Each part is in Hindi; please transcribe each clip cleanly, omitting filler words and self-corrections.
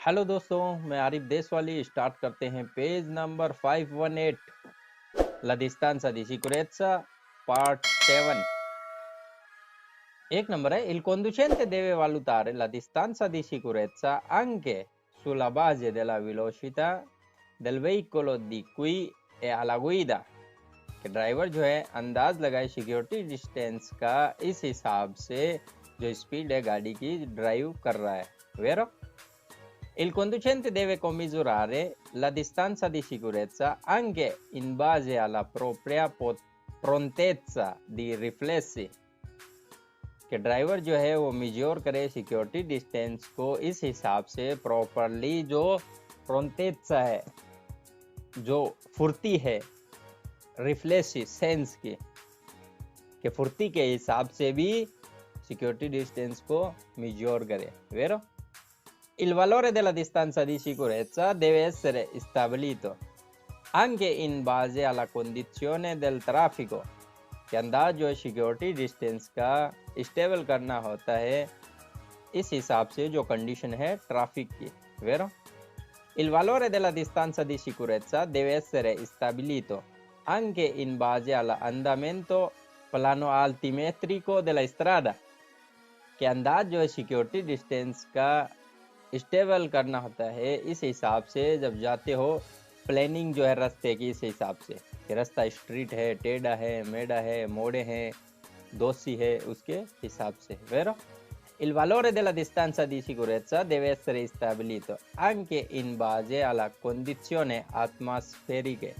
हेलो दोस्तों, मैं आरिफ देशवाली। स्टार्ट करते हैं page number 518, La di sicurezza, part 7. एक नंबर है: Il conducente deve valutare la distanza di sicurezza anche sulla base della velocità del veicolo di cui è alla guida। कि ड्राइवर जो है अंदाज लगाए सिक्योरिटी डिस्टेंस का इस हिसाब से जो स्पीड है गाड़ी की ड्राइव कर रहा है। वेरो Il conducente deve commisurare la distanza di sicurezza anche in base alla propria prontezza di riflessi। कि ड्राइवर जो है वो मेजर करे सिक्योरिटी डिस्टेंस को इस हिसाब से प्रॉपरली जो प्रोंतेत्सा है, जो फुर्ती है, रिफ्लेक्सी सेंस की कि फुर्ती के हिसाब से भी सिक्योरिटी डिस्टेंस को मेजर करे। वेरो Il valore della distanza di sicurezza deve essere stabilito anche in base alla condizione del traffico। कि अंदाज जो है सिक्योरिटी डिस्टेंस का स्टेबल करना होता है इस हिसाब से जो कंडीशन है ट्रैफिक की। वेरो Il valore della distanza di sicurezza deve essere stabilito anche in base all'andamento plano altimetrico della strada। कि अंदाज जो है सिक्योरिटी डिस्टेंस का स्टेबल करना होता है इस हिसाब से जब जाते हो प्लानिंग जो है रास्ते की, इस हिसाब से कि रास्ता स्ट्रीट है, टेढ़ा है, मेढ़ा है, मोड़े हैं, दोसी है, उसके हिसाब से। वेरो Il valore della distanza di sicurezza deve essere stabilito anche in base alla condizione atmosferiche।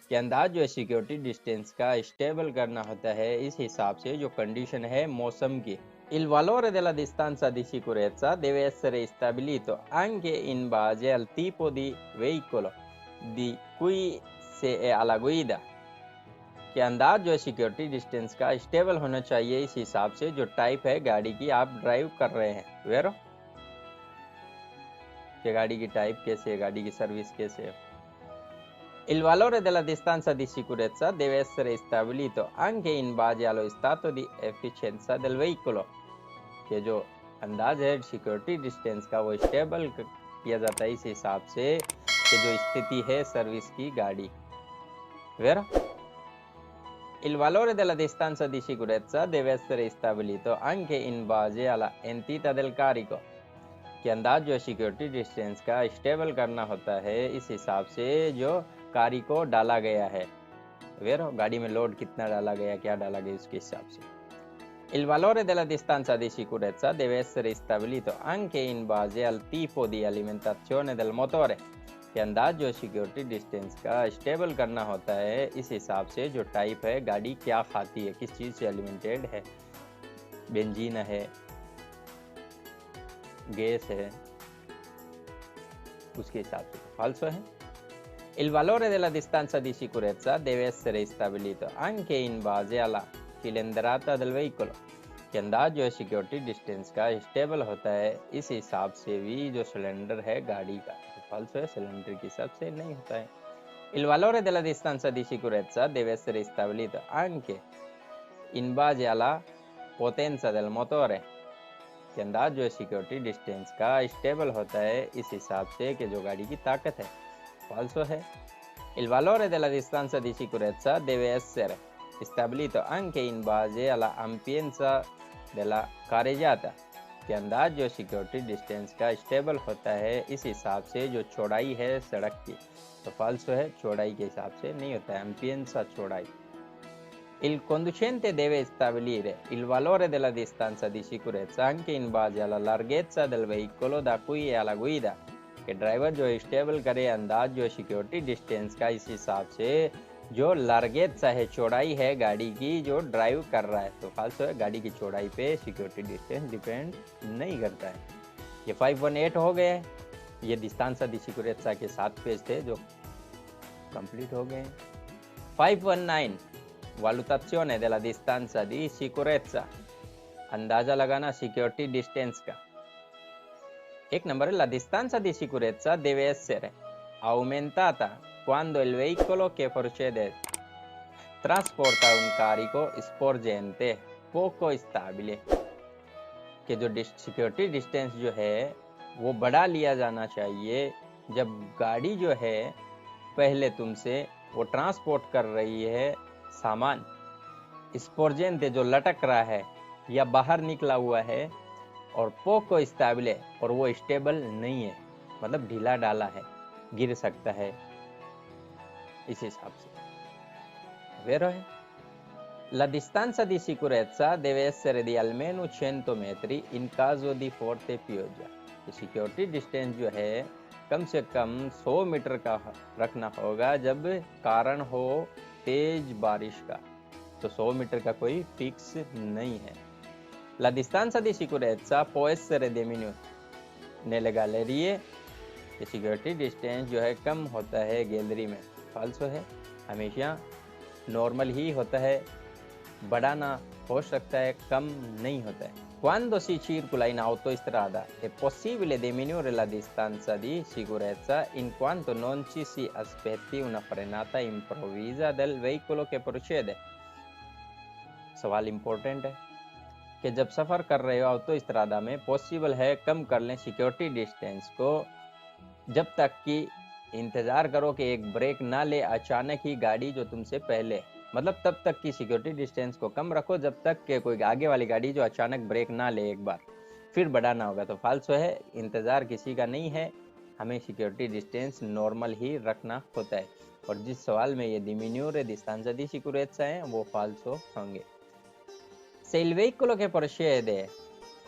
कि अंदाज जो है सिक्योरिटी डिस्टेंस का स्टेबल करना होता है इस हिसाब से जो कंडीशन है मौसम की। Il valore della distanza di sicurezza deve essere stabilito anche in base al tipo di veicolo di cui si è alla guida। कि अंदाज जो है सिक्योरिटी डिस्टेंस का स्टेबल होना चाहिए इस हिसाब से जो टाइप है गाड़ी की आप ड्राइव कर रहे हैं। वेरो कि गाड़ी की टाइप कैसे है, गाड़ी की सर्विस कैसे है। Il valore della distanza di sicurezza deve essere stabilito anche in base allo stato di efficienza del veicolo। कि जो अंदाज है सिक्योरिटी डिस्टेंस का वो स्टेबल किया जाता है इस हिसाब से कि जो स्थिति है सर्विस की गाड़ी। Vero? Il valore della distanza di sicurezza deve essere stabilito anche in base alla entità del carico। कि अंदाज जो सिक्योरिटी डिस्टेंस का स्टेबल करना होता है इस हिसाब से जो कारी को डाला गया है। वेरो गाड़ी में लोड कितना डाला गया, क्या डाला गया, उसके हिसाब से। Il valore della distanza di sicurezza deve essere stabilito anche in base al tipo di alimentazione del motore। कि अंदाज जो सिक्योरिटी डिस्टेंस का स्टेबल करना होता है इस हिसाब से जो टाइप है गाड़ी क्या खाती है, किस चीज़ से एलिमेंटेड है, बेंजीन है, गैस है, उसके हिसाब से। फाल्सो है Il valore della distanza di sicurezza deve essere stabilito anche in base alla cilindrata del veicolo। कि अंदाज जो है सिक्योरिटी डिस्टेंस का स्टेबल होता है इस हिसाब से भी जो सिलेंडर है गाड़ी का। फाल्सो है, सिलेंडर के हिसाब से नहीं होता है। Il valore della distanza di sicurezza deve essere stabilito anche in base alla potenza del motore। कि अंदाज जो है सिक्योरिटी डिस्टेंस का स्टेबल होता है इस हिसाब से कि जो गाड़ी की ताकत है। फाल्सो है Il valore della distanza di sicurezza deve essere stabilito anche in base alla ampiezza della carreggiata। कि अंदाज जो सिक्योरिटी डिस्टेंस का स्टेबल होता है इस हिसाब से जो चौड़ाई है सड़क की। तो फाल्सो है, चौड़ाई के हिसाब से नहीं होता है, एम्पियंसा चौड़ाई। Il conducente deve stabilire il valore della distanza di sicurezza anche in base alla larghezza del veicolo da cui è alla guida। कि ड्राइवर जो है स्टेबल करे अंदाज जो सिक्योरिटी डिस्टेंस का इस हिसाब से जो लार्गेज है, चौड़ाई है गाड़ी की जो ड्राइव कर रहा है। तो फाल्सो है, गाड़ी की चौड़ाई पे सिक्योरिटी डिस्टेंस डिपेंड नहीं करता है। ये 518 हो गए, ये डिस्टेंसा दी सिक्योरेज़ा के 7 पेज थे जो कंप्लीट हो गए। 519 valutazione della distanza di sicurezza, अंदाजा लगाना सिक्योरिटी डिस्टेंस का। एक नंबर है La distanza di sicurezza deve essere aumentata quando il veicolo che procede trasporta un carico sporgente poco stabile। कि जो सिक्योरिटी डिस्टेंस जो है वो बढ़ा लिया जाना चाहिए जब गाड़ी जो है पहले तुमसे वो ट्रांसपोर्ट कर रही है सामान, स्पोर्जेंते जो लटक रहा है या बाहर निकला हुआ है, और पोको स्टेबल और वो स्टेबल नहीं है, मतलब ढीला डाला है, गिर सकता है, इस हिसाब से। Vero è? La distanza di sicurezza deve essere di almeno 100 metri in caso di forte pioggia। Security distance जो है कम से कम 100 मीटर का रखना होगा जब कारण हो तेज बारिश का। तो 100 मीटर का कोई फिक्स नहीं है। La distanza di sicurezza può essere diminuita nelle gallerie। Security distance जो है कम होता है गैलरी में, फाल्सो है, हमेशा नॉर्मल ही होता है, बढ़ाना हो सकता है, कम नहीं होता है। Quando si circola in autostrada è possibile diminuire la distanza di sicurezza in quanto non ci si aspetti una frenata improvvisa del veicolo che procede। सवाल इम्पोर्टेंट है कि जब सफ़र कर रहे हो ऑटोस्ट्राडा में पॉसिबल है कम कर लें सिक्योरिटी डिस्टेंस को, जब तक कि इंतज़ार करो कि एक ब्रेक ना ले अचानक ही गाड़ी जो तुमसे पहले, मतलब तब तक की सिक्योरिटी डिस्टेंस को कम रखो जब तक कि कोई आगे वाली गाड़ी जो अचानक ब्रेक ना ले एक बार, फिर बढ़ाना होगा। तो फाल्सो है, इंतज़ार किसी का नहीं है, हमें सिक्योरिटी डिस्टेंस नॉर्मल ही रखना होता है। और जिस सवाल में ये diminuire distanza di sicurezza है वो फाल्सो होंगे। Se il veicolo che procede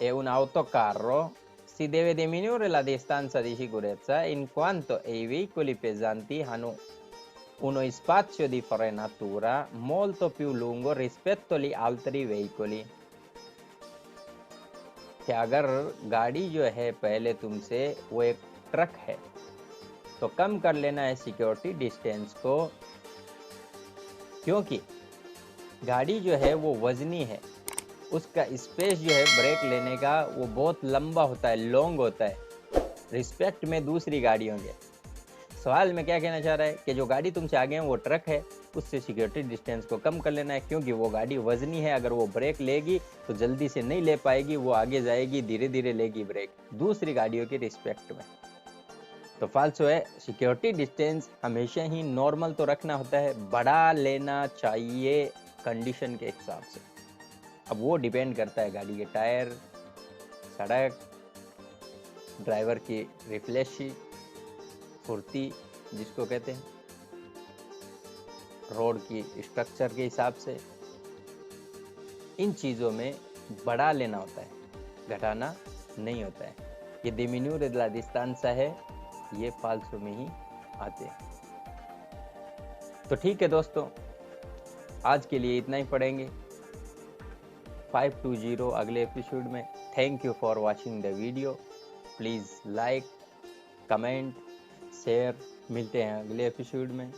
è un autocarro, si deve diminuire la distanza di sicurezza in quanto i veicoli pesanti hanno uno spazio di frenatura molto più lungo rispetto agli altri veicoli। कि अगर गाड़ी जो है पहले तुमसे वो एक ट्रक है तो कम कर लेना है सिक्योरिटी डिस्टेंस को, क्योंकि गाड़ी जो है वो वजनी है, उसका स्पेस जो है ब्रेक लेने का वो बहुत लंबा होता है, लॉन्ग होता है रिस्पेक्ट में दूसरी गाड़ियों के। सवाल में क्या कहना चाह रहा है कि जो गाड़ी तुमसे आगे है वो ट्रक है, उससे सिक्योरिटी डिस्टेंस को कम कर लेना है, क्योंकि वो गाड़ी वजनी है, अगर वो ब्रेक लेगी तो जल्दी से नहीं ले पाएगी, वो आगे जाएगी, धीरे धीरे लेगी ब्रेक दूसरी गाड़ियों के रिस्पेक्ट में। तो फाल्सो है, सिक्योरिटी डिस्टेंस हमेशा ही नॉर्मल तो रखना होता है, बढ़ा लेना चाहिए कंडीशन के हिसाब से। अब वो डिपेंड करता है गाड़ी के टायर, सड़क, ड्राइवर की रिफ्लेक्सी, फुर्ती जिसको कहते हैं, रोड की स्ट्रक्चर के हिसाब से, इन चीज़ों में बढ़ा लेना होता है, घटाना नहीं होता है। ये diminuire la distanza है, ये फाल्सो में ही आते हैं। तो ठीक है दोस्तों, आज के लिए इतना ही पढ़ेंगे। 520 अगले एपिसोड में। Thank you for watching the video. Please like, comment, share. मिलते हैं अगले एपिसोड में।